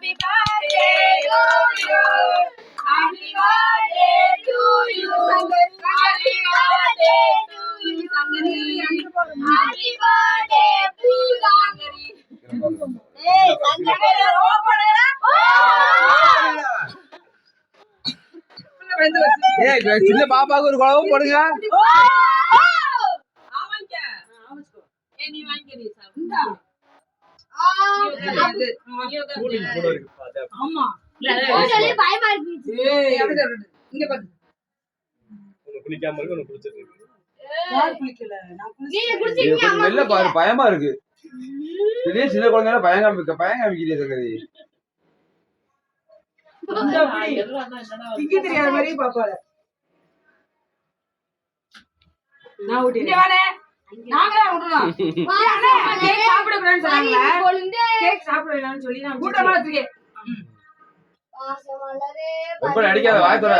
Happy birthday to you. Happy birthday to you. Happy birthday to you, Sangari. Happy birthday to Sangari. Hey, Sangari, open it up. சின்ன பாப்பாவுக்கு ஒரு குழம்பு போடுங்க. பயமா இருக்கு. சின்ன குழந்தை பயங்காமிக்கிறீ சங்கரி. தெரியாத மாதிரி பாப்பாரு. அடிக்காத வாய்ப்புற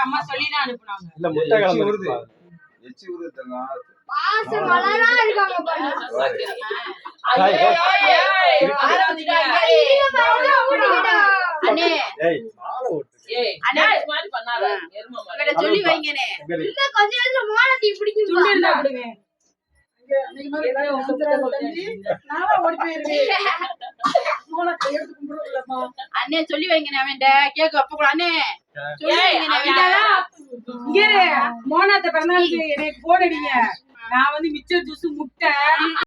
அம்மா சொல்லிதான் அனுப்புனாங்க. சொல்லி வைங்கனே அண்ணே சொல்லி வைங்கண்ணே அவன் கேக்கு அப்ப கூட அண்ணே மோனாத்த பிறந்தாளுக்கு எனக்கு போன் அடிங்க. நான் வந்து மிச்சர் ஜூஸ் முட்டை